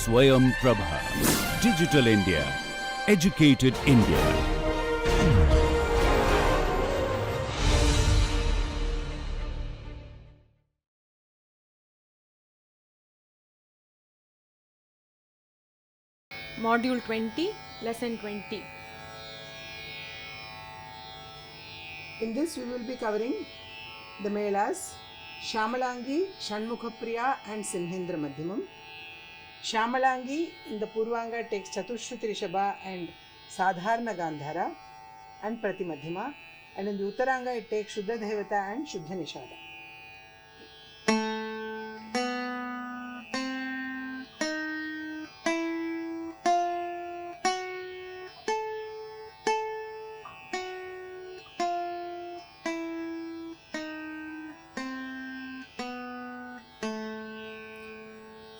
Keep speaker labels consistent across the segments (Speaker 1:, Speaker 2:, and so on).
Speaker 1: Swayam Prabha. Digital India. Educated India.
Speaker 2: Module 20, Lesson 20.
Speaker 3: In this we will be covering the Melas, Shamalangi, Shanmukhapriya and Simhendra Madhyamam. Shamalangi in the Purvanga takes Chatushruti Rishabha and Sadharana Gandhara and Pratimadhyama, and in the Uttaranga it takes Shuddha Devata and Shuddha Nishada.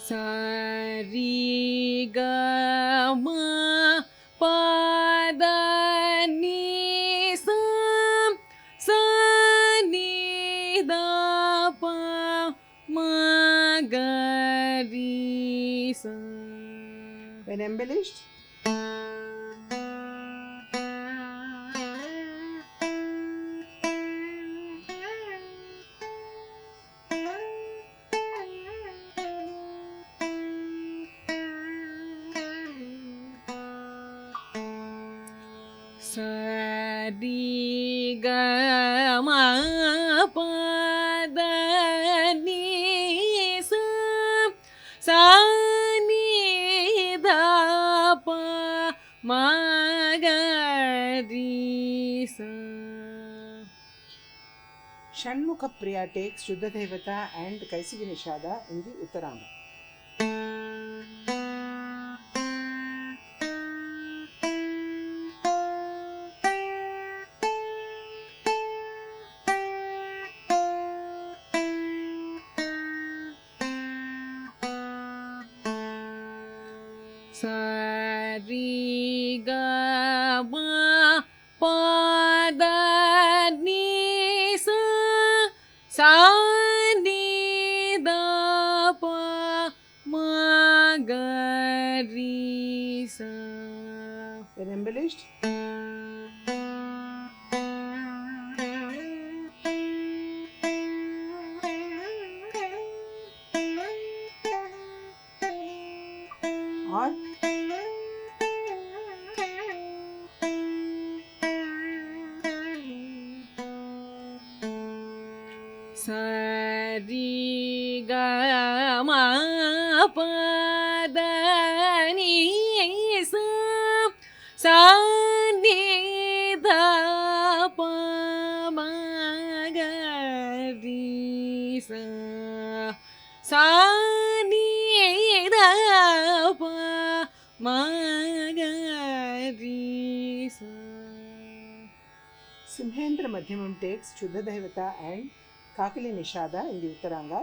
Speaker 2: Sari ga ma pa da ni sa sa ni da pa ma ga ri sa.
Speaker 3: When embellished,
Speaker 2: Sari ga ma pa da ni sa sa ni da pa ma ga ri sa.
Speaker 3: Shanmukhapriya takes Shuddha Devata and Kaisigi Nishada in the Uttaranga.
Speaker 2: Sari ga ma pa da ni sa sa ni da pa ma ga ri sa.
Speaker 3: When embellished, or
Speaker 2: Sari ga ma pa da ni sa sa ni da pa ma ga ri sa sa ni da pa ma ga ri sa.
Speaker 3: Simhendra Madhyamam takes Shuddha Devata and Kakali Nishada in the Uttaranga.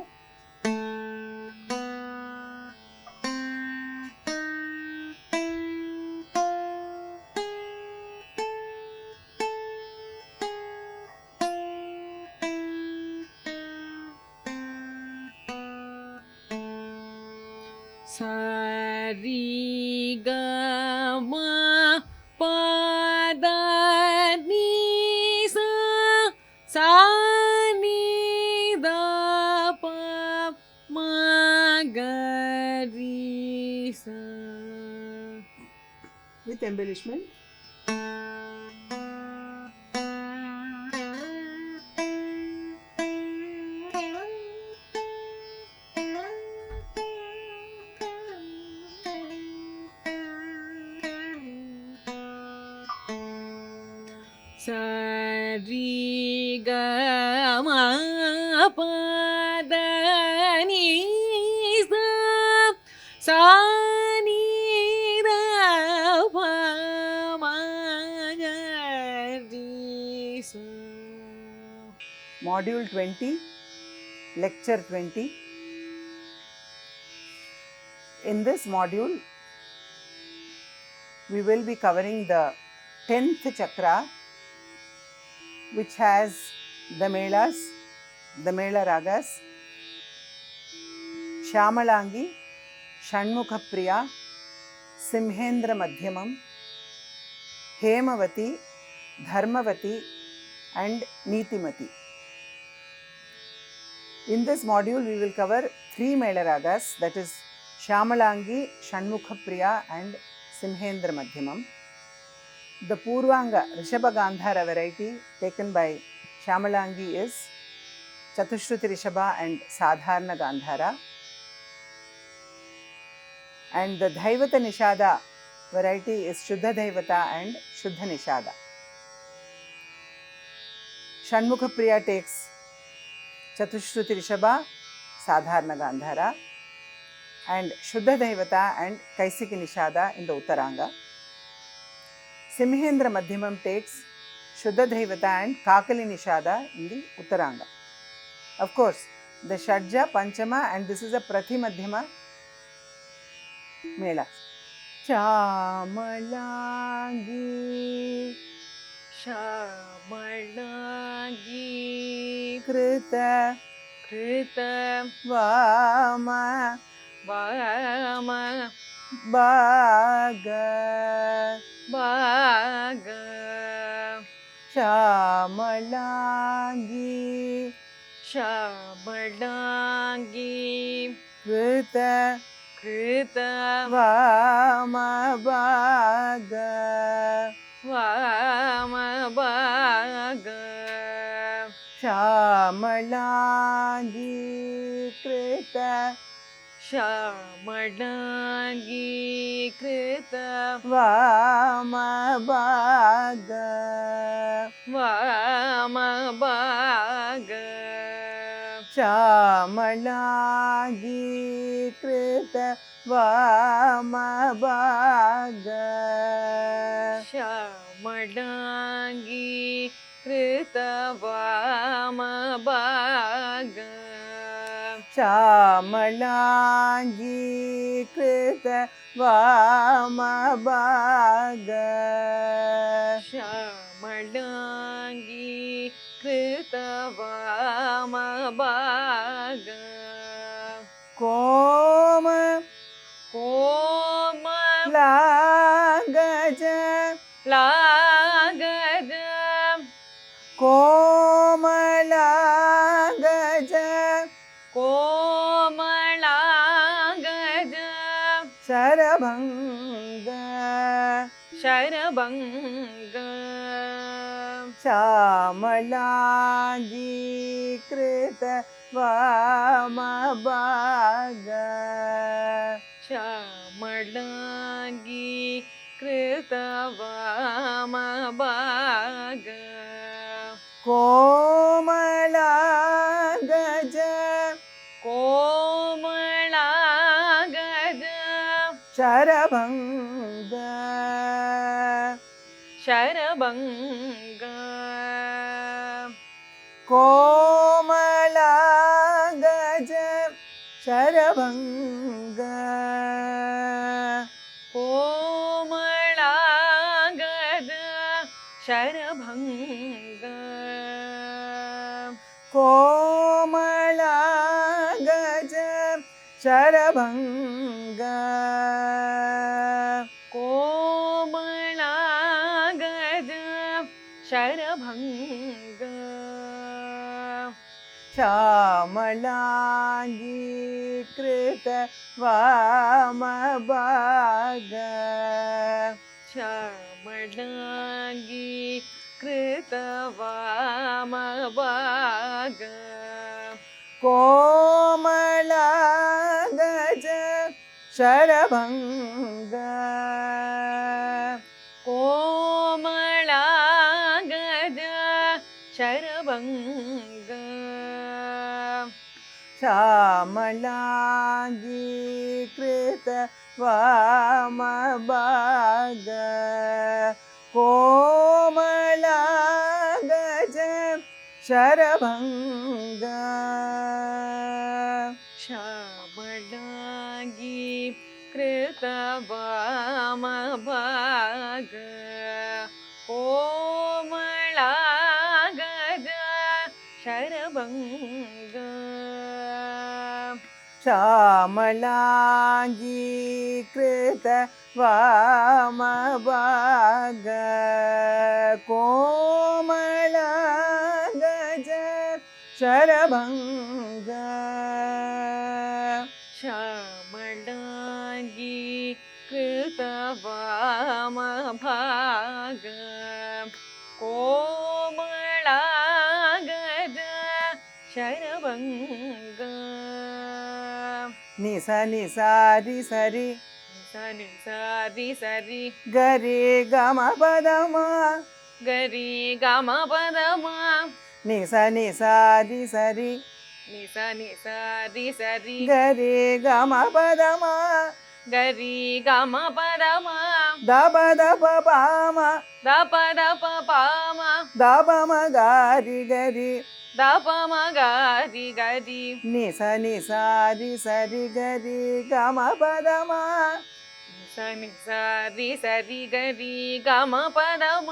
Speaker 2: Sari ga ma pa da ni sa sa ni da pa ma ga ri sa.
Speaker 3: With embellishment,
Speaker 2: Sari ga ma pa da ni sa sa ni da pa ma ga ri sa.
Speaker 3: Module 20, Lecture 20. In this module, we will be covering the 10th chakra, which has the Melas, the Mela Ragas, Shamalangi, षण्मुखप्रिया, सिंहेन्द्र Madhyamam, Hemvati, Dharmavati and Neetimati. In this module we will cover 3 Mela Ragas, that is Shamalangi, Shanmukhapriya and Simhendra Madhyamam. The Purvanga Rishabha Gandhara variety taken by Shamalangi is Chatushruti Rishabha and Sadharana Gandhara, and the Dhaivata Nishada variety is Shuddha Dhaivata and Shuddha Nishada. Shanmukhapriya takes Chatushruti Rishabha, Sadharana Gandhara, and Shuddha Dhaivata and Kaisiki Nishada in the Uttaranga. Simhendra Madhyamam takes Shuddha Dhaivata and Kakali Nishada in the Uttaranga. Of course, the Shadja, Panchama, and this is a Prathi Madhyama Mela. Shamalangi,
Speaker 2: Shamalangi,
Speaker 3: Krita,
Speaker 2: Krita,
Speaker 3: Vama,
Speaker 2: Vama,
Speaker 3: Bhaga,
Speaker 2: Bhaga,
Speaker 3: Shamalangi,
Speaker 2: Shamalangi,
Speaker 3: Krita,
Speaker 2: Krita,
Speaker 3: Vama, Bhaga,
Speaker 2: Vama, Bhaga,
Speaker 3: Shamalangi, Krita,
Speaker 2: Shamalangi, Krita,
Speaker 3: Vama, Bhaga,
Speaker 2: Vama, Bhaga,
Speaker 3: Shamalangi, Krita, Vama, Bhaga,
Speaker 2: Shamalangi, Krita, Vama, Bhaga,
Speaker 3: Shamalangi, Krita, Vama, Bhaga,
Speaker 2: Shamalangi, Krita, Vama, Bhaga,
Speaker 3: Koma,
Speaker 2: Koma,
Speaker 3: Lagaja,
Speaker 2: Lagaja,
Speaker 3: Koma, Lagaja,
Speaker 2: Komalagaja,
Speaker 3: Sarabhanga,
Speaker 2: Sharabhanga,
Speaker 3: Shamalangi, Krita, Vama, Bhaga,
Speaker 2: Shamalangi, Krita, Vama, Bhaga,
Speaker 3: Komalagaja,
Speaker 2: Komalagaja,
Speaker 3: Sarabhanga,
Speaker 2: Sharabhanga,
Speaker 3: Komalagaja, Sarabhanga,
Speaker 2: Komalagaja, Sharabhanga,
Speaker 3: Komalagaja, Sarabhanga,
Speaker 2: Komalagaja, Sharabhanga,
Speaker 3: Shamalangi, Krita, Vama, Bhaga,
Speaker 2: Shamalangi, Krita, Vama, Bhaga,
Speaker 3: Komalagaja, Sarabhanga,
Speaker 2: Komalagaja, Sharabhanga,
Speaker 3: Shamalangi, Krita, Vama, Bhaga, Komalagaja, Sarabhanga,
Speaker 2: Shamalangi, Krita, Vama, Bhaga, Komalagaja, Sharabhanga,
Speaker 3: श्यामलाङ्गीकृत वामभाग कोमलाङ्गज शरभङ्ग
Speaker 2: श्यामलाङ्गी कृतवामभाग कोमलाङ्गज शरभङ्ग
Speaker 3: निस निसारि सरि
Speaker 2: सनि सारि सरि
Speaker 3: गरि गम पदम
Speaker 2: गरि गम पदम
Speaker 3: निस निसारि सरि
Speaker 2: नि सारि सरि
Speaker 3: गरि गम पदम
Speaker 2: गरि गम पदम
Speaker 3: दप दप पाम
Speaker 2: दप दप पाम
Speaker 3: दप म गारि गरि
Speaker 2: दप म गारि गरि
Speaker 3: निस निसारि सरि गरि गम पदम
Speaker 2: सनि सारि सरि गरि गम पदम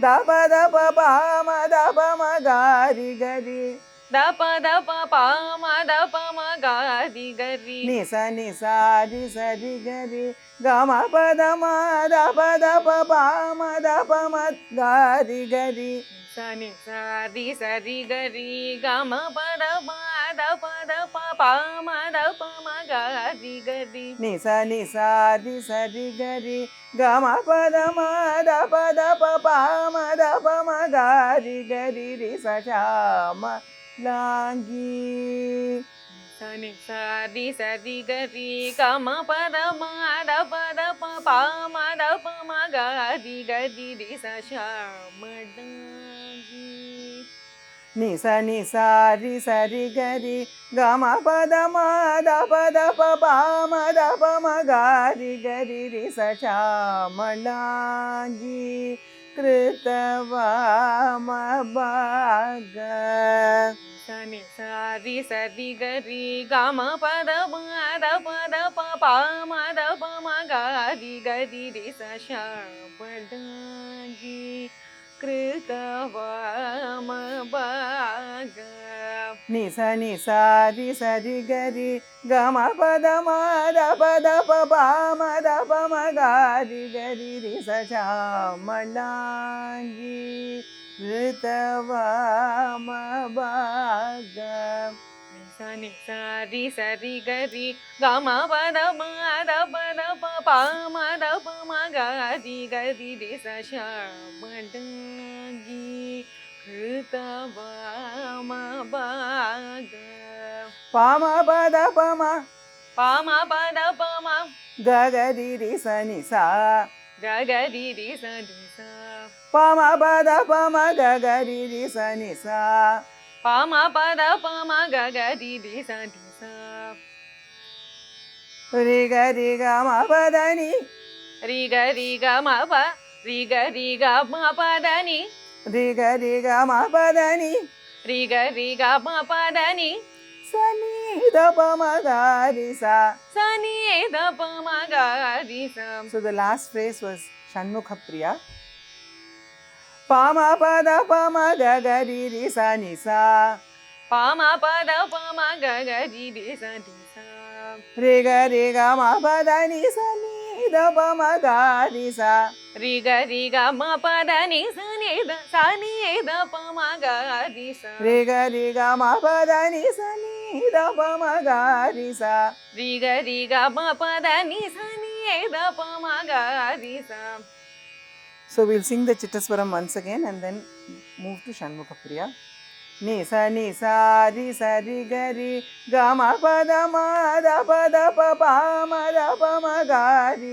Speaker 3: दप दप पाम दप म गारि गरि
Speaker 2: दप दप पाम दप म गारि गरि
Speaker 3: निस निसारि सरि गरि गम पदम दप दप पाम दप म गारि गरि
Speaker 2: सनि सारि सरि गरि गम पदम दप दप पाम दप म गारि गरि
Speaker 3: निस निसारि सरि गरि गम पदम दप दप पाम दप म गारि गरि रि स श्यामलाङ्गी
Speaker 2: सनि सारि सरि गरि गम पदम दप दप पाम दप म गारि गरि रि स श्यामलाङ्गी
Speaker 3: निस निसारि सरि गरि गम पदम दप दप पाम दप म गारि गरि रि स श्यामलाङ्गी कृत वामभाग
Speaker 2: सनि सारि सरि गरि गम पदम दप दप पाम दप म गारि गरि रि स श्यामलाङ्गी कृत वामभाग
Speaker 3: निस निसारि सरि गरि गम पदम दप दप पाम दप म गारि गरि रि स श्यामलाङ्गी कृत वामभाग
Speaker 2: सनि सारि सरि गरि गम पदम दप दप पाम दप म गारि गरि रि स श्यामलाङ्गी कृत वामभाग
Speaker 3: पाम पद पम
Speaker 2: पाम पदप म
Speaker 3: गगरि रि स नि सा
Speaker 2: गरि रि स नि सा
Speaker 3: पाम पद पम गगरि रि स नि सा
Speaker 2: पाम पदप म गरि रि स नि सा
Speaker 3: रि गरि गम पद नि
Speaker 2: रि गरि गम प रि गरि गम पद नि
Speaker 3: रि गरि गम पद नि
Speaker 2: रि गरि गम पद नि
Speaker 3: स नि द पम ग रि सा.
Speaker 2: सनि दप म गारि स
Speaker 3: So the last phrase was Shanmukha Priya. Pama pada pama gagari ri sa ni sa.
Speaker 2: पाम पदप म गरि रि स नि सा
Speaker 3: Re ga re ga ma pada ni sa ni da pama ga ri sa.
Speaker 2: रि गरि गम पद नि स नि द प म गारि स
Speaker 3: Re ga re ga ma pada ni sa ni da pama ga ri sa.
Speaker 2: रि गरि गम पद नि स नि द प म गारि स.
Speaker 3: So we'll sing the Chittaswaram once again and then move to Shanmukha Priya. Ni sa ri sa ri ga ri ga ma pa da ma da pa pa ma da pa ma ga ri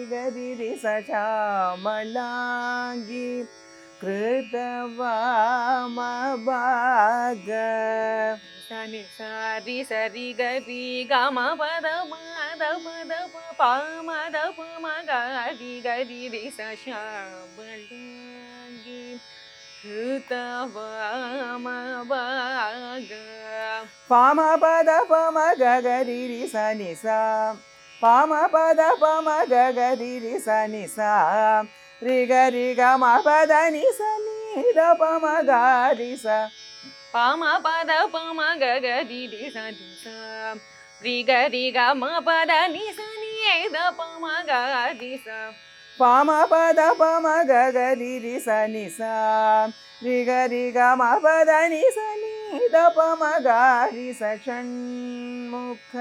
Speaker 3: ri sa Shyamalangi krita vaamabhaga.
Speaker 2: सनि सारि सरि गरि गम पद म the प पा म the प म गारि गरि रि स श्यामलाङ्गी कृत वामभाग.
Speaker 3: Pama pada pama ga ga ri ri sa ni sa. Pama pada pama ga ga ri ri sa ni sa. Ri ga ma pada ni sa ni da pama ga ri sa.
Speaker 2: Palm पद प म ग रि रि स नि सा ri ga ri ga ma pa da ni sa ni da pa ma ga ri sa
Speaker 3: pa ma pa da pa ma ga ga ri ri sa ni sa ri ga ma pa da ni sa ni da pa ma ga ri sa Shanmuga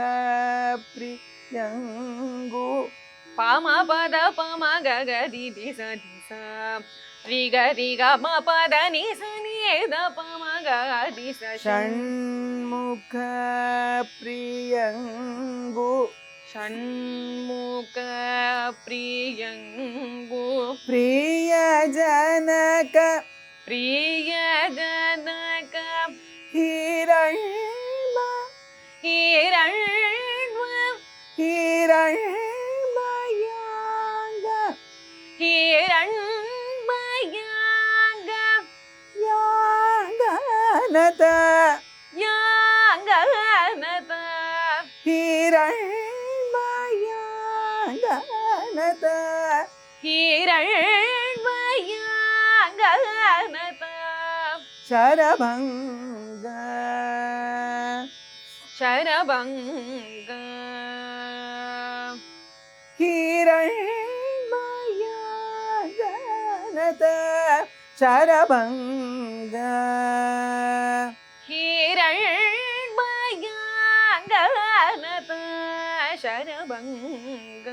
Speaker 3: பிரியங்கு
Speaker 2: pa ma pa da pa ma ga ga ri ri sa ni sa ri ga ma pa da ni sa ni da pa ma ga ri sa
Speaker 3: Shanmuga பிரியங்கு
Speaker 2: Shanmuga பிரியங்கு
Speaker 3: பிரிய ஜனக
Speaker 2: பிரிய ஜனக
Speaker 3: ஹிரண்ம
Speaker 2: ஹிரண்ம
Speaker 3: ஹிரண்மயாங்க
Speaker 2: ஹிரண்மயாங்க
Speaker 3: யாங்கனத
Speaker 2: யாங்கனத
Speaker 3: ஹிரண்மயாங்கனத
Speaker 2: ஹிரண்மயாங்கனத
Speaker 3: சரபங்க
Speaker 2: சரபங்க
Speaker 3: ஹிரண்மயாங்கனத சரபங்க
Speaker 2: ஹிரண்மயாங்கனத சரபங்க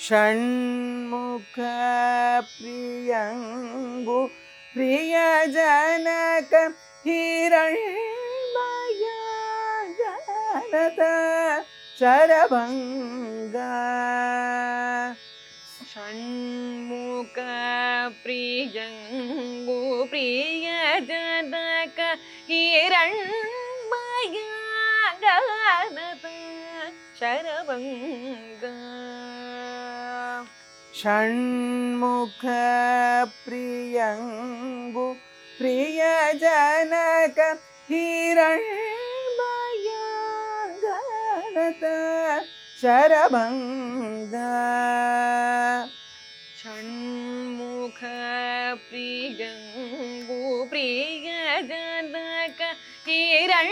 Speaker 3: ஷண்முக பிரியங்கு பிரிய ஜனக ஹிரண்மயாங்கனத சரபங்க
Speaker 2: ஷண்முக பிரியங்கு பிரிய ஜனக ஹிரண்மயாங்கனத சரபங்க
Speaker 3: ஷண்முக பிரியங்கு பிரிய ஜனக ஹிரண்மயாங்கனத சரபங்க
Speaker 2: ஷண்முக பிரியங்கு பிரிய ஜனக ஹிரண்மயாங்கனத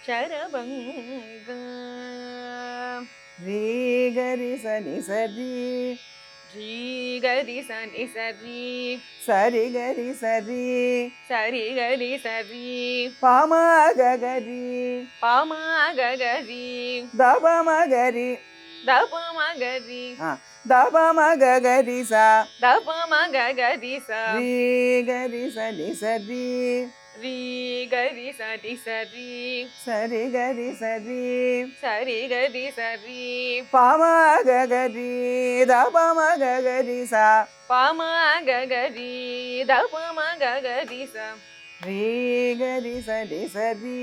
Speaker 2: சரபங்க
Speaker 3: ரீ கரி சனி சரி
Speaker 2: ரி கரி சனி சரி
Speaker 3: சரி கரி சரி
Speaker 2: சரி கரி சரி
Speaker 3: பாமா கரி
Speaker 2: பாமா கரி
Speaker 3: தபம கரி
Speaker 2: தபம கரி
Speaker 3: தபம கரி சா
Speaker 2: தபம கரி சா
Speaker 3: ரீ கரி சனி சரி
Speaker 2: ரி கரி சரி சரி
Speaker 3: சரி கரி சரி
Speaker 2: சரி கரி சரி
Speaker 3: பாமா கரி தபம கரி சா
Speaker 2: பாமா கரி தபம கரி சா
Speaker 3: ரீ கரி சரி சரி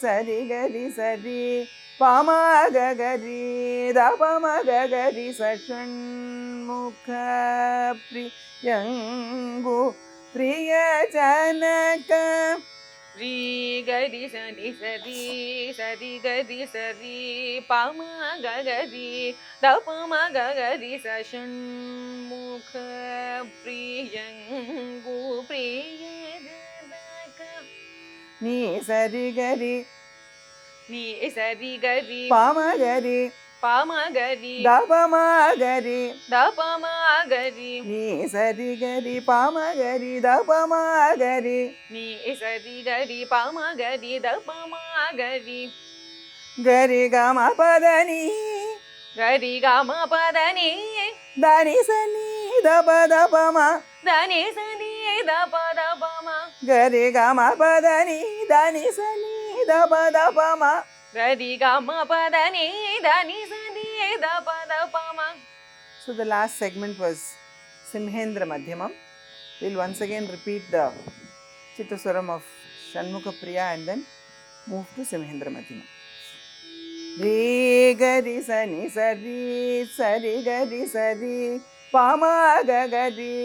Speaker 3: சரி கரி சரி பாமா கரி தபம கரி ஷண்முக பிரியங்கு பிரிய ஜனக
Speaker 2: ரி கரி சனி சரி சரி கரி சரி பாமா கரி தபம கரி ச ஷண்முக பிரியங்கு பிரிய ஜனக
Speaker 3: நீ சரி கரி
Speaker 2: நீ சரி கரி
Speaker 3: பாமா கரி
Speaker 2: பாமா கரி
Speaker 3: தபமா கரி
Speaker 2: தபமா கரி
Speaker 3: நீ சரி கரி பாமா கரி தபமா கரி
Speaker 2: நீ சரி கரி பாமா கரி தபமா கரி
Speaker 3: கரி கம பதனி
Speaker 2: கரி கம பதனி
Speaker 3: தனி சனி தப தபமா
Speaker 2: தனி சனி தப தபமா
Speaker 3: கரி கம பதனி தனி சனி தப தபமா
Speaker 2: கரி கம பதனி தனி சனி தப தபமா.
Speaker 3: So the last segment was Simhendra Madhyamam. We'll once again repeat the Chittaswaram of Shanmukha Priya and then move to Simhendra Madhyamam. Re gari sani sari sari gari sari pama gagari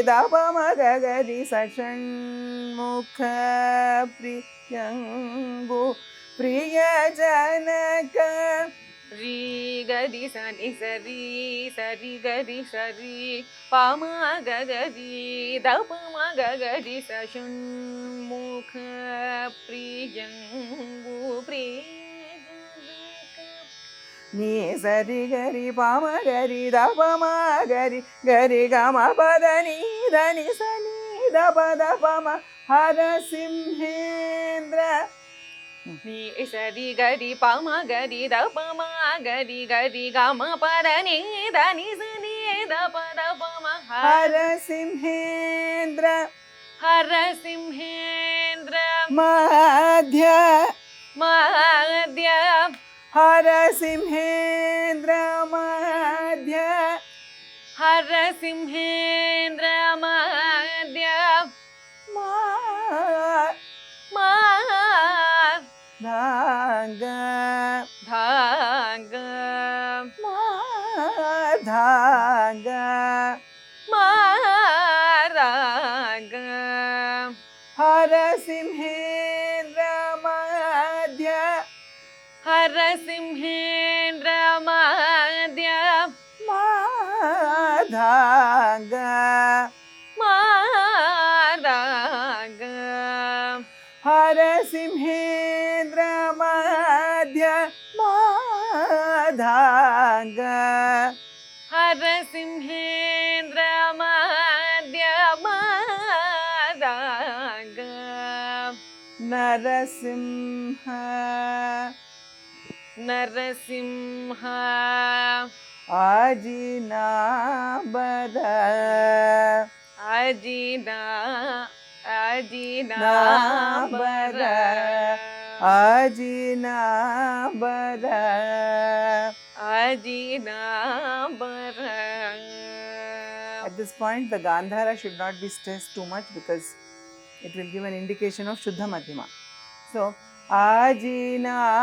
Speaker 3: dapama gagari Shanmukha Priyangu Priya Janaka
Speaker 2: ரி கரி சனி சரி சரி கரி சரி பாமா கரி தபமா கரி ச ஷண்முக षण्मुख प्रियङ्गु
Speaker 3: நீ சரி கரி பாம கரி தபமா கரி கரி கம பத நீ தனி சனி தபத பம ஹர சிம்ஹேந்திர
Speaker 2: நீ சரி கரி பம கரி தபமா கரி கரி கம பத நீ தனி சனி தபத பம
Speaker 3: ஹர சிம்ஹேந்திர
Speaker 2: ஹர சிம்ஹேந்திர
Speaker 3: மத்ய
Speaker 2: மத்ய
Speaker 3: ஹர சிம்ஹேந்திர மத்ய
Speaker 2: ஹர சிம்ஹேந்திர மத்ய
Speaker 3: தாங்க
Speaker 2: தாங்க
Speaker 3: தாங்க
Speaker 2: மாராங்க
Speaker 3: ஹர சிம்ஹேந்திர மத்ய
Speaker 2: ஹர சிம்ஹேந்திர மத்ய
Speaker 3: தாங்க
Speaker 2: மாராங்க
Speaker 3: ஹர சிம்ஹேந்திர மத்ய தாங்க
Speaker 2: ஹர சிம்ஹேந்திர மத்ய மாராங்க
Speaker 3: Narasimha
Speaker 2: Narasimha
Speaker 3: அஜினாபர
Speaker 2: அஜினா அஜினாபர
Speaker 3: அஜினாபர
Speaker 2: அஜினாபர.
Speaker 3: At this point, the Gandhara should not be stressed too much because it will give an indication of Shuddha Madhyama. So, Ajinabara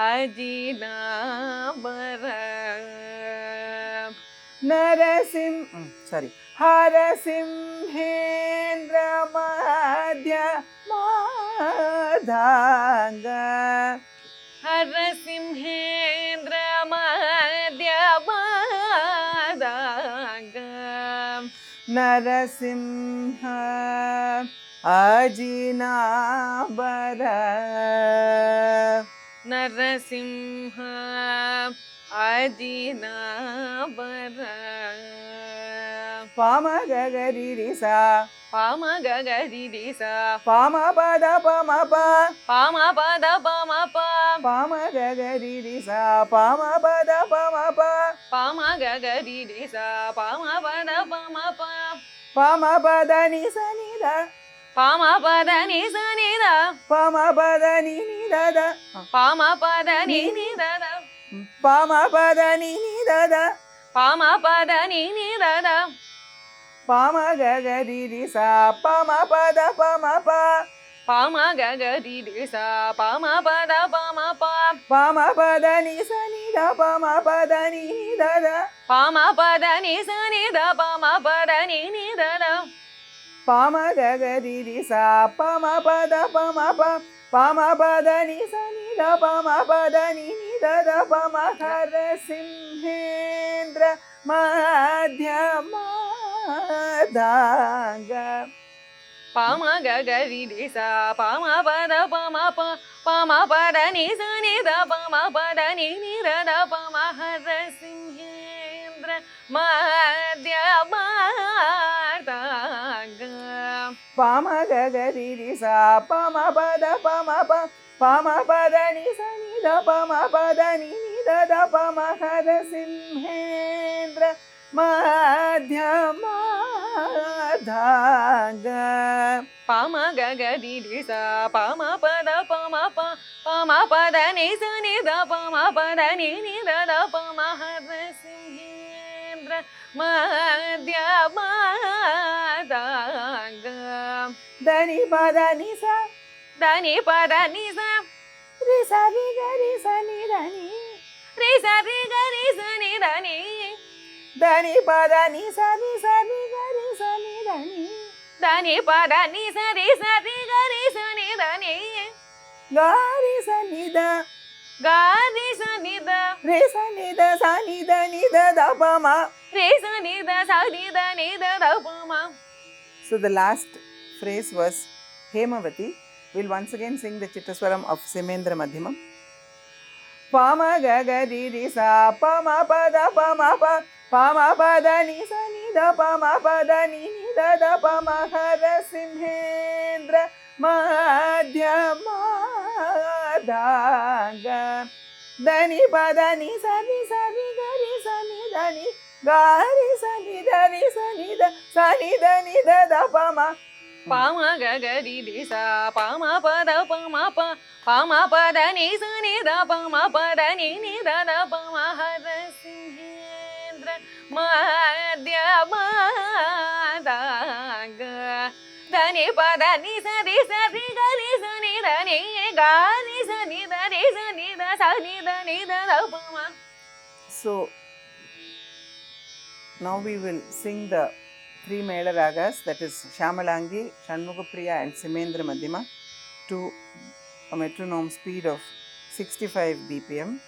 Speaker 2: அஜினாபர
Speaker 3: Harasimhendra Madhya Madhanga
Speaker 2: Hara சிம்ஹேந்திர Madhya மாதாங்க
Speaker 3: Narasimha Ajinabara
Speaker 2: Narasimha அஜினாபர
Speaker 3: Pamagaririsa
Speaker 2: பாமகரிசா
Speaker 3: Pamapada Pamapa
Speaker 2: பாமபத பமப
Speaker 3: Pamagaririsa Pamapada Pamapa
Speaker 2: பாமகரிசா பாமபத பமப
Speaker 3: Pamapada Nisanida
Speaker 2: பாமபத நிசனித
Speaker 3: Pamapada Ninidada
Speaker 2: பாமபத நினிதத
Speaker 3: Pamapada Ninidada
Speaker 2: பாமபத நினிதத
Speaker 3: Pamagaririsa Pamapada Pamapa
Speaker 2: பாமகரிசா பாமபத பமப
Speaker 3: Pamapada Nisanida Pamapada Ninidada
Speaker 2: பாமபத நிசனித பாமபத நினிதத
Speaker 3: Pamagaririsa Pamapada Pamapa Pamapada Nisanida Pamapada Ninidada Pamahara Simhendra Madhyama Danga
Speaker 2: பாமகரிசா பாமபத பமப பாமபத நிசனித பாமபத நினிதத பாமஹர சிம்ஹேந்திர Madhya மாதாங்க
Speaker 3: Pamagaririsa Pamapada Pamapa Pamapada Nisanida Pamapada Ninidada Pamahara Simhendra Madhyama Danga
Speaker 2: பாமகரிசா பாமபத பமப பாமபத நிசனித பாமபத நினிதத பாமஹர சிம்ஹேந்திர Madhya மாதாங்க
Speaker 3: Dani Pada Nisa
Speaker 2: தனி பத நிச
Speaker 3: Risa Riga Risa Nidani
Speaker 2: ரிச ரிக ரிச நிதனி
Speaker 3: Dani Pada Nisa Risa Riga Risa Nidani
Speaker 2: தனி பத நிச ரிச ரிக ரிச நிதனி
Speaker 3: Garisa Nida
Speaker 2: காரிச நித
Speaker 3: Risa Nida Sanida Nida Dapama.
Speaker 2: ரிச நித சனித நித தபமா.
Speaker 3: So the last phrase was Hemavati. We'll once again sing the Chittaswaram of Simendra Madhyamam. Pama ga ga di di sa pama pa da pama pa pama pa da ni sa ni da pama pa da ni ni da da pama hara Simhendra Madhyama da ga dani pa da ni sa ni ga ri sa ni da ni ga ri sa ni da ni sa ni da sa ni da ni da da pama
Speaker 2: pama ga ga di di sa pama pa da pama pa pama pa da ni sa ni da pama pa da ni ni da da pama hara Simhendra Madhyama da ga dani pa da ni sa ri ga ri sa ni da ni ga ri sa ni da ri sa ni da sa ni da pama.
Speaker 3: So now we will sing the 3 Mela Ragas, that is Shamalangi, Shanmugapriya and Simendra Madhyama, to a metronome speed of 65 BPM.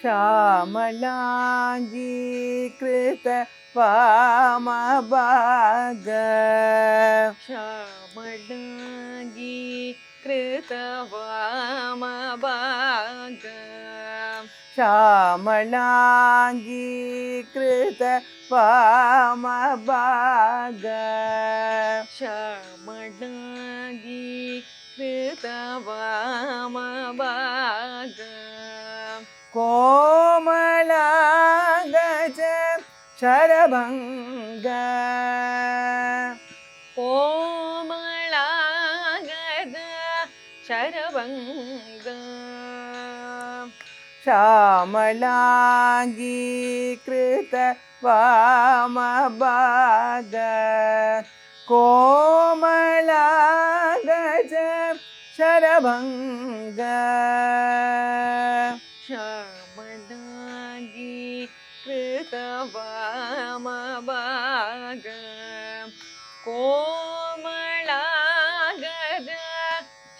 Speaker 3: Shamalangi Krita Vama Bhaga
Speaker 2: Shamalangi Krita Vama Bhaga
Speaker 3: Shamalangi Krita Vama Bhaga
Speaker 2: Shamalangi Krita Vama Bhaga
Speaker 3: Komalagaja Sharabhanga
Speaker 2: Komalagada Sharabhanga
Speaker 3: Shamalangi Krita Vama Bhaga Komalagaja Sharabhanga
Speaker 2: Shamalangi Krita Vama Bhaga Komalagada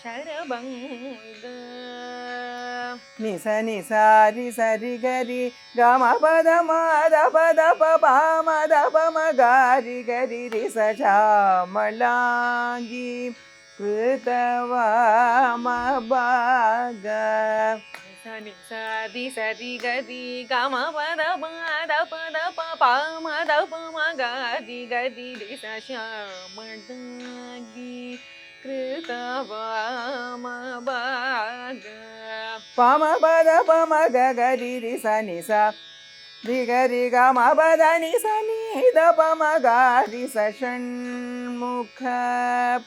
Speaker 2: Sharabhanga
Speaker 3: Nisa nisa ri sa ri ga ri ga ma pa da ma da pa pa ma da pa ma ga ri ri sa Shamalangi Krita Vama Bhaga
Speaker 2: Ni sa di ga di ga ma pa da pa pa ma da pa ma ga ri sa Shamalangi Krita Vama Bhaga
Speaker 3: Pama pa da pa ma ga ga ri sa ni sa ri ga ma pa da ni sa ni da pa ma ga ri sa Shanmukha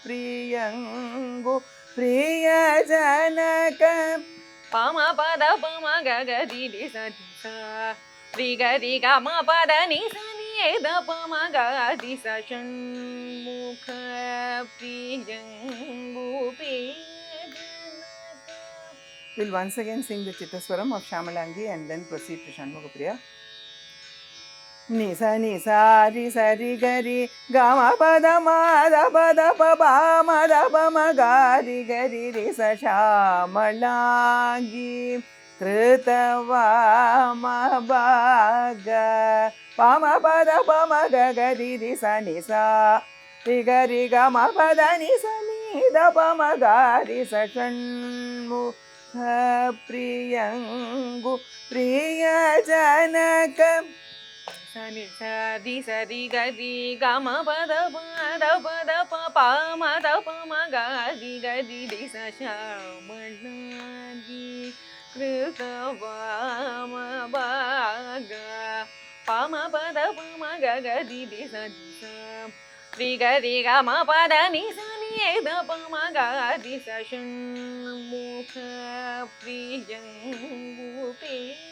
Speaker 3: Priyangu Priya Janaka
Speaker 2: pama pa da pa ma ga ga di sa ri ga ma pa da ni sa ni da pa ma ga ri sa Shanmukha Priyangu Priya Janaka.
Speaker 3: We'll once again sing the Chittaswaram of Shamalangi and then proceed to Shanmugapriya. Nisa nisa ri sa ri ga ri ga ma pa da pa pa ma da pa ma ga ri sa Shamalangi Krita Vama Bhaga pa ma ga ri sa ni sa ri ga ma pa da ni sa ni da pa ma ga ri sa Shanmukha Priyangu Priya Janaka
Speaker 2: Ni sa di ga di ga ma pa da pa pa ma da pa ma ga ri sa Shamalangi Krita Vama Bhaga pa ma pa da pa ma ga ri sa ri ga ma pa da ni sa ni da pa ma ga ri sa Shanmukha Priyangu Priya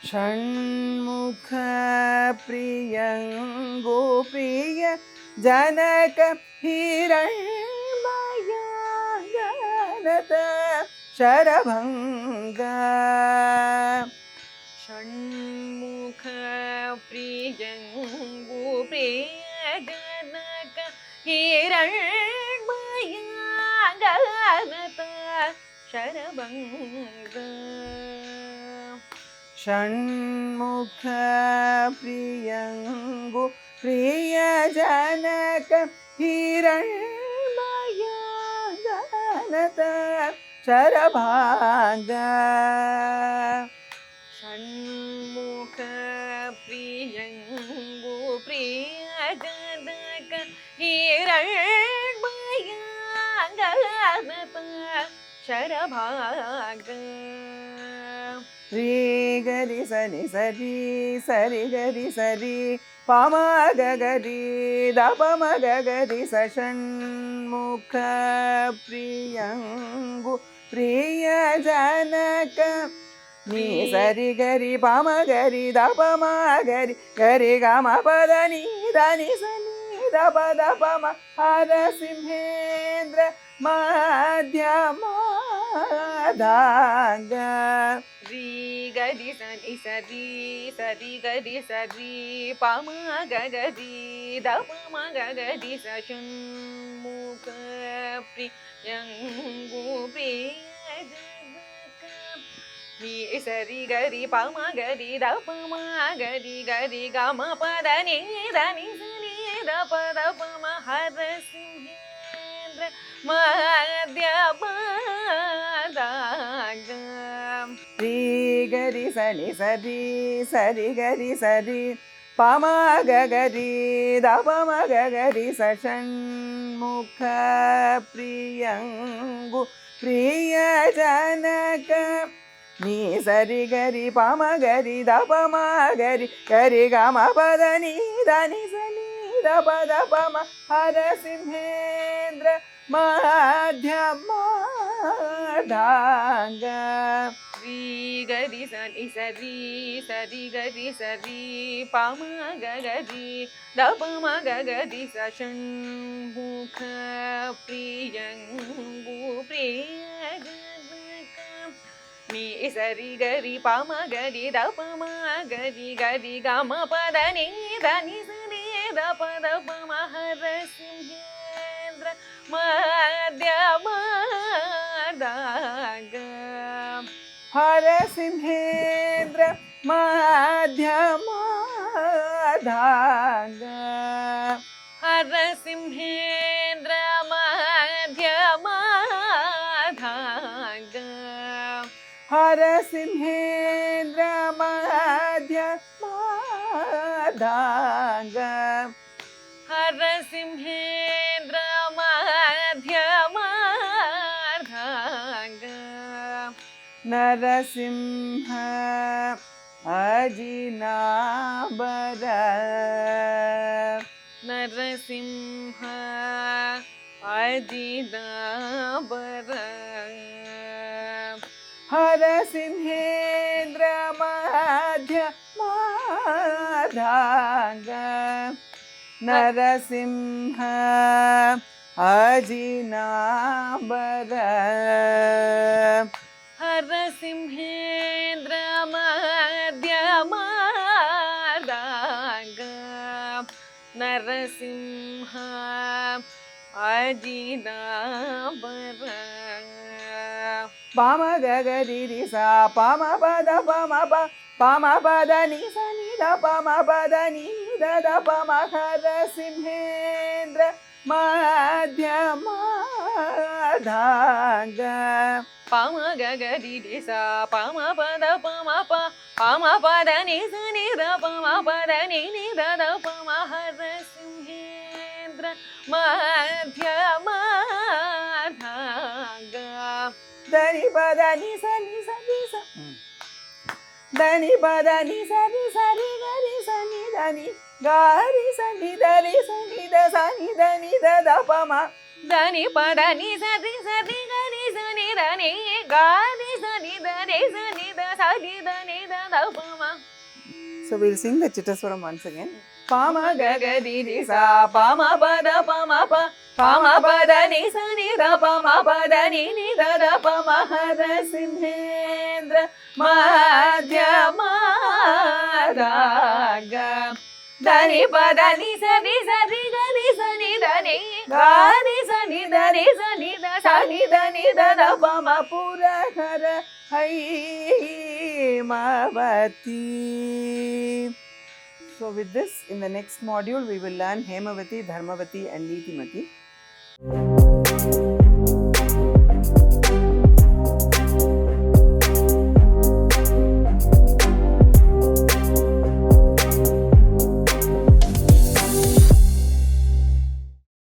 Speaker 3: Shanmukha Priyangu Priya Janaka Hiranyamaya Ganata Sharabhanga
Speaker 2: Shanmukha Priyangu Priya Janaka Hiranyamaya Ganata Sharabhanga
Speaker 3: Shanmukha प्रियङ्गु प्रियजनक हिरण्मयानत शरभाग
Speaker 2: Shanmukha प्रियङ्गु प्रियजनक हिरण्मयानत शरभाग
Speaker 3: रे गरि सनि सरि सरि गरि सरि पम गरि दप गरि षण्मुख प्रियङ्गु प्रियजनक नी सरि गरि पम गरि दप गरि गरि गम पद नि దని सनि दप दप म हरसिंहेन्द्र मध्यमाधाग
Speaker 2: री गरि सनि सरि सरि गरि सरि पम गरि दप गरि षण्मुख प्रियङ्गु प्रियजनक नी सरि गरि पम गरि दप गरि गरि गम पद नि దని सनि दप दप म हरसिंहेन्द्र मध्यमाधाग
Speaker 3: री गरि सनि सरि सरि गरि सरि पम गरि दप गरि षण्मुख प्रियङ्गु प्रियजनक नी सरि गरि पम गरि दप गरि गरि गम पद नि దని सनि दप दप म हरसिंहेन्द्र मध्यमाधाग
Speaker 2: री गरि सनि सरि सरि गरि सरि पम गरि दप गरि षण्मुख प्रियङ्गु प्रियजनक नी सरि गरि पम गरि दप गरि गरि गम पद नि దని सनि दप दप म हरसिंहेन्द्र मध्यमाधाग
Speaker 3: हरसिंहेन्द्र मध्यमाधाग
Speaker 2: हरसिंहेन्द्र मध्यमाधाग
Speaker 3: हरसिंहेन्द्र मध्यमाधाग
Speaker 2: हरसिंहेन्द्र मध्यमाधाग
Speaker 3: नरसिंह अजिनाबर
Speaker 2: नरसिंह अजिनाबर
Speaker 3: हरसिंहेन्द्र मध्यमाधाग नरसिंह अजिनाबर
Speaker 2: हरसिंहेन्द्र मध्यमाधाग नरसिंह अजिनाबर
Speaker 3: पम गरि सा पम पद पम पम पद नि सनि दप पद नि दप म हरसिंहेन्द्र मध्यमाधाग
Speaker 2: पम गरि सा पम पद पम पद नि सनि दप पद नि दप म हरसिंहेन्द्र मध्यमाधाग
Speaker 3: దని పద ని సని సని దని పద ని సని సరి గరి సని దని గారి సని దరి సని ద సని దని దప మ
Speaker 2: దని పద ని సరి సరి గరి సని దని గారి సని దని సని ద సని దని దప మ.
Speaker 3: So we'll sing the Chittaswaram once again. Pama gagadi sa pama pada pama pa pama pada ni sa ni da pama pada ni da da pama harasimhendra madhyamadaga dani pada ni sa ni gani sa ni dani gani sa ni da sa ni da ni da da pama pura hara Haimavati. So with this, in the next module, we will learn Hemavati, Dharmavati and Nitimati.